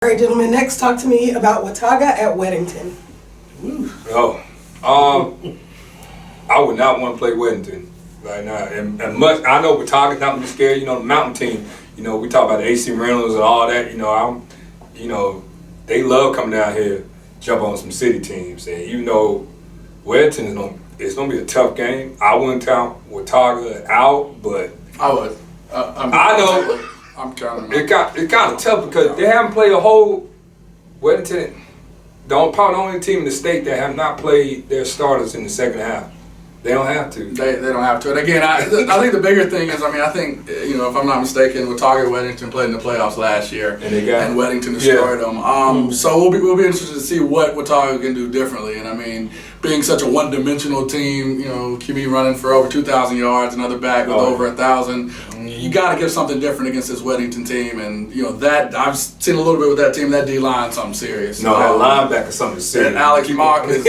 All right, gentlemen, next talk to me about Watauga at Weddington. I would not want to play Weddington right now. And much, I know Watauga's not going to be scared. The mountain team, we talk about the AC Reynolds and all that. They love coming down here, jump on some city teams. And Weddington it's going to be a tough game. I wouldn't count Watauga out, but I would. I know. I'm counting. It's kind of tough because they haven't played a whole Weddington. Probably the only team in the state that have not played their starters in the second half. They don't have to. They don't have to. And again, I think the bigger thing is, I think, if I'm not mistaken, Watauga and Weddington played in the playoffs last year, and Weddington destroyed them. So we'll be interested to see what Watauga can do differently. And being such a one-dimensional team, QB running for over 2,000 yards, another back with over 1,000, you got to give something different against this Weddington team. And that I've seen a little bit with that team. That D-line, something serious. No, that linebacker, something serious. And Alex Mock is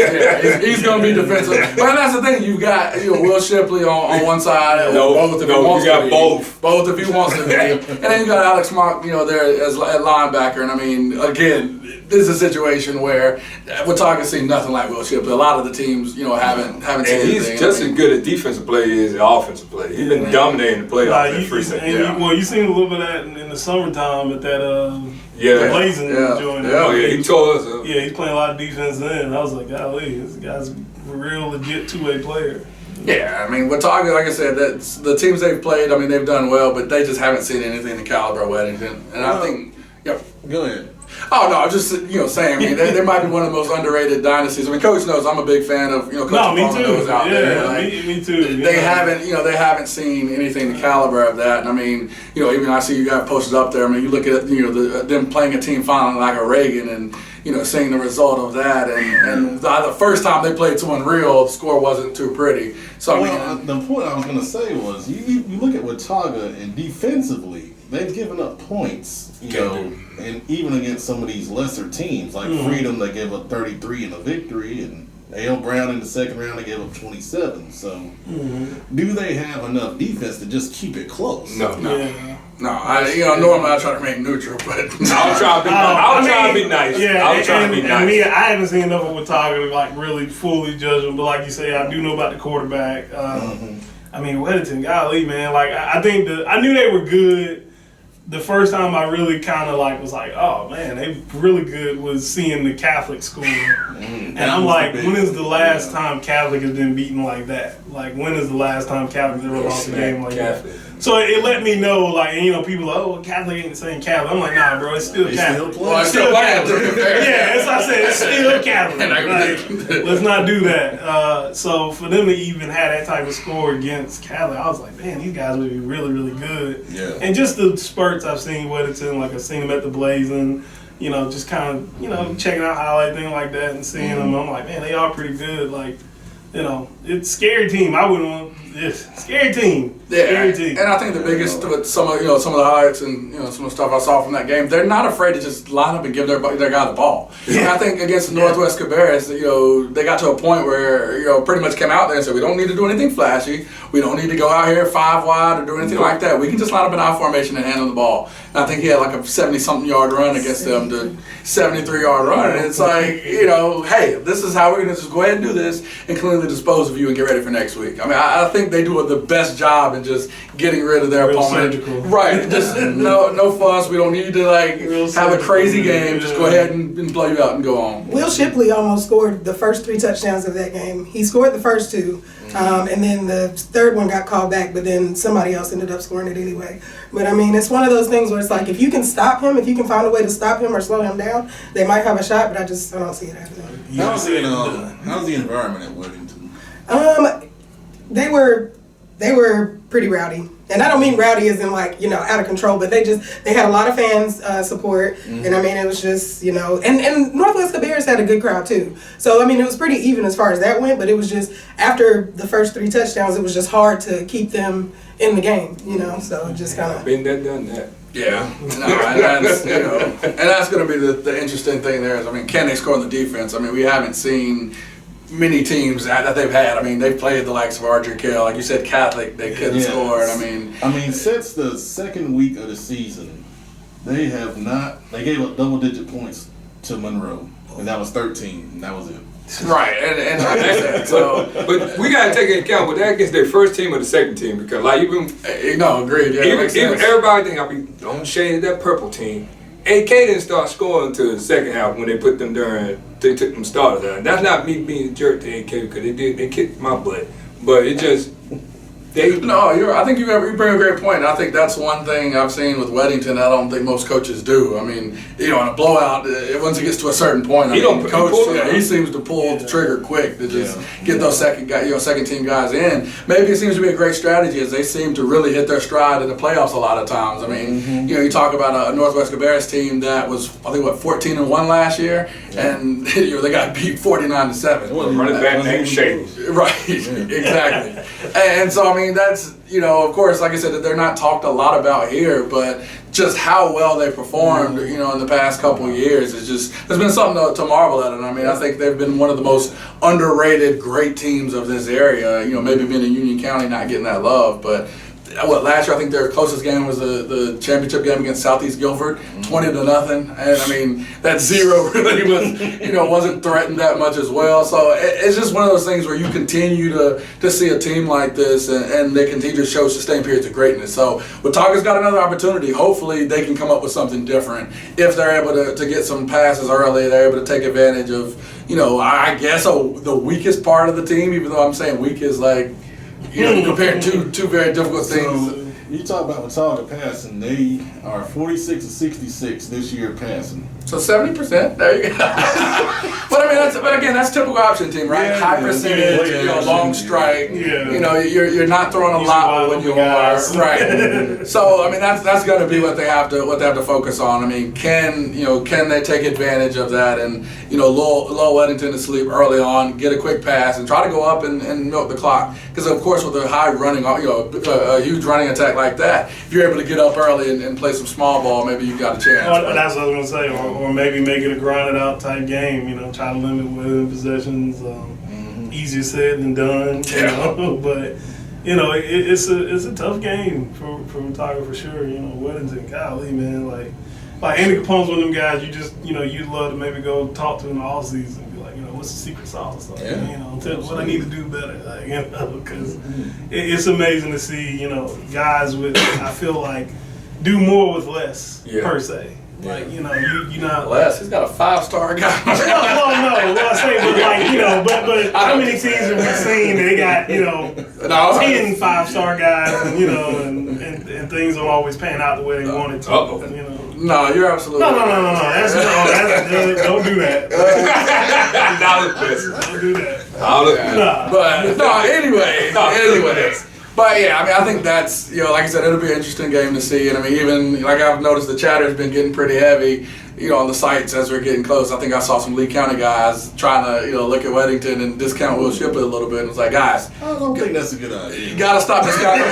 he's going to be defensive. But that's the thing. You've got Will Shipley on one side. Both if he wants to be. Both if he wants to be. And then you got Alex Mock, there as at linebacker. And again, this is a situation where Watauga's seen nothing like Will Shipley. A lot of the teams, haven't seen anything. And he's just as good at defensive play as the offensive play. He's been dominating the playoffs at free safety. You seen a little bit of that in the summertime at that Blazing joint. He told us. Yeah, he's playing a lot of defense then. I was like, golly, this guy's a real legit two-way player. Yeah, Watauga, like I said, that's the teams they've played. They've done well, but they just haven't seen anything the caliber of Weddington. And I think, Go ahead. Oh no, just saying. They might be one of the most underrated dynasties. Coach knows I'm a big fan of Coach knows out there. Me too. They haven't seen anything the caliber of that. And even I see you got posted up there. You look at them playing a team finally like a Reagan and seeing the result of that. And the first time they played someone real, the score wasn't too pretty. So the point I was going to say was you look at Watauga and defensively they've given up points. And even against some of these lesser teams, like Freedom, they gave up 33 in a victory, and A.L. Brown in the second round, they gave up 27. So, do they have enough defense to just keep it close? No. Yeah. No, normally I try to remain neutral, but I'll try to be nice. Yeah, I'll try to be nice. And me, I haven't seen enough of Watauga to really fully judge them, but like you say, I do know about the quarterback. Weddington, golly, man, I think I knew they were good. The first time I really kind of was like, oh man, they really good was seeing the Catholic school. And I'm like, when is the last time Catholic has been beaten like that? When is the last time Catholic ever lost a game like that? So it let me know, people are like, Catholic ain't the same Catholic. I'm like, nah, bro, it's still Catholic. It's still Catholic. Yeah, that's what I said. It's still Catholic. Let's not do that. So for them to even have that type of score against Catholic, I was like, man, these guys would be really, really good. Yeah. And just the spurts I've seen Weddington, I've seen them at the Blazing, just kind of, checking out highlight thing like that and seeing them. I'm like, man, they are pretty good. It's a scary team. I wouldn't want scary team. Yeah, scary team. And I think the biggest with some of the highlights and some of the stuff I saw from that game, they're not afraid to just line up and give their guy the ball. Yeah. And I think against the Northwest Cabarrus, they got to a point where pretty much came out there and said we don't need to do anything flashy. We don't need to go out here 5 wide or do anything like that. We can just line up in our formation and handle the ball. And I think he had a 70-something yard run against them, the 73-yard run. And it's hey, this is how we're going to just go ahead and do this and cleanly dispose of you and get ready for next week. I think they do the best job in just getting rid of their opponent. Surgical. Right. Just no fuss. We don't need to have a crazy game. Just go ahead and blow you out and go on. Will Shipley almost scored the first 3 touchdowns of that game. He scored the first 2, and then the third one got called back, but then somebody else ended up scoring it anyway. But it's one of those things where it's if you can stop him, if you can find a way to stop him or slow him down, they might have a shot, but I don't see it happening. How's the environment at Weddington? They were pretty rowdy. And I don't mean rowdy as in out of control, but they had a lot of fans support. And it was just, and Northwest Cabarrus had a good crowd too. So, it was pretty even as far as that went, but it was just after the first 3 touchdowns, it was just hard to keep them in the game, so it just kind of. Been there, done that. Yeah, and that's going to be the interesting thing there is, can they score on the defense? We haven't seen many teams that they've had. They've played the likes of RJK, like you said, Catholic. They couldn't score. And since the second week of the season, They have not. They gave up double-digit points to Monroe, and that was 13, and that was it. Right, and like I said, so but we gotta take into account, was that against their first team or the second team? Because like even agreed. Yeah, even everybody think I'll be don't shade that purple team. AK didn't start scoring until the second half when they put them during. They took them starters out. That's not me being a jerk to AK because they kicked my butt, but it just. I think you bring a great point. And I think that's one thing I've seen with Weddington I don't think most coaches do. I mean, in a blowout, once it gets to a certain point, he seems to pull the trigger quick to just get those second team guys in. Maybe it seems to be a great strategy as they seem to really hit their stride in the playoffs a lot of times. I mean, you talk about a Northwest Cabarrus team that was, I think, 14-1 last year, and they got beat 49-7. Running back named Shane. Right, exactly. And so, I mean, that's, of course, like I said, that they're not talked a lot about here, but just how well they performed, in the past couple of years, there's been something to marvel at. And I mean, I think they've been one of the most underrated great teams of this area, maybe being in Union County, not getting that love, but last year I think their closest game was the championship game against Southeast Guilford, 20-0, and I mean that 0 really was wasn't threatened that much as well. So it's just one of those things where you continue to see a team like this and they continue to show sustained periods of greatness. So Watauga's got another opportunity. Hopefully they can come up with something different if they're able to get some passes early. They're able to take advantage of I guess the weakest part of the team, even though I'm saying weak is like. Comparing two very difficult things. So, you talk about Watauga passing, they are 46-66 this year passing. So 70%, there you go. But I mean, that's typical option team, right? High percentage, long strike. Yeah. You're not throwing a lot when you are right. So I mean, that's going to be what they have to focus on. I mean, can they take advantage of that and lull Weddington to sleep early on, get a quick pass, and try to go up and milk the clock? Because of course, with a high running, a huge running attack like that, if you're able to get up early and play some small ball, maybe you've got a chance. That's what I was going to say. Or maybe make it a grinded out type game, try to limit within possessions. Easier said than done, but it's a tough game for Watauga for sure. Weddington, golly, man, like Andy Capone's one of them guys you just you'd love to maybe go talk to in the off season and be like, what's the secret sauce? Like, tell me what I need to do better, because it's amazing to see guys with I feel like do more with less per se. Like, you not Les, he's got a 5-star guy. no, I say, but but how many teams have we seen they got 10 5-star guys and things don't always pan out the way they wanted to. No, you're absolutely no. That's don't do that. Don't do that. Anyways. But yeah, I mean, I think that's like I said, it'll be an interesting game to see. And I mean, even like I've noticed, the chatter's been getting pretty heavy, on the sites as we're getting close. I think I saw some Lee County guys trying to look at Weddington and discount Will Shipley a little bit. And it's like, guys, I don't think that's a good idea. You gotta stop discounting.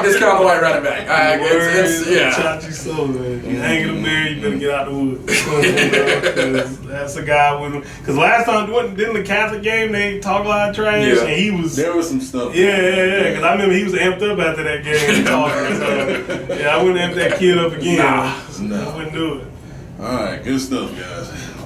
Discounting the white running back. Chachi soul, man. If you hang in the mirror, you better get out the woods. That's a guy with. Because last time, didn't the Catholic game they talk a lot of trash, and he was. There was some stuff. Yeah. Because I remember he was amped up after that game talking. So I wouldn't amp that kid up again. No. I wouldn't do it. All right, good stuff, guys.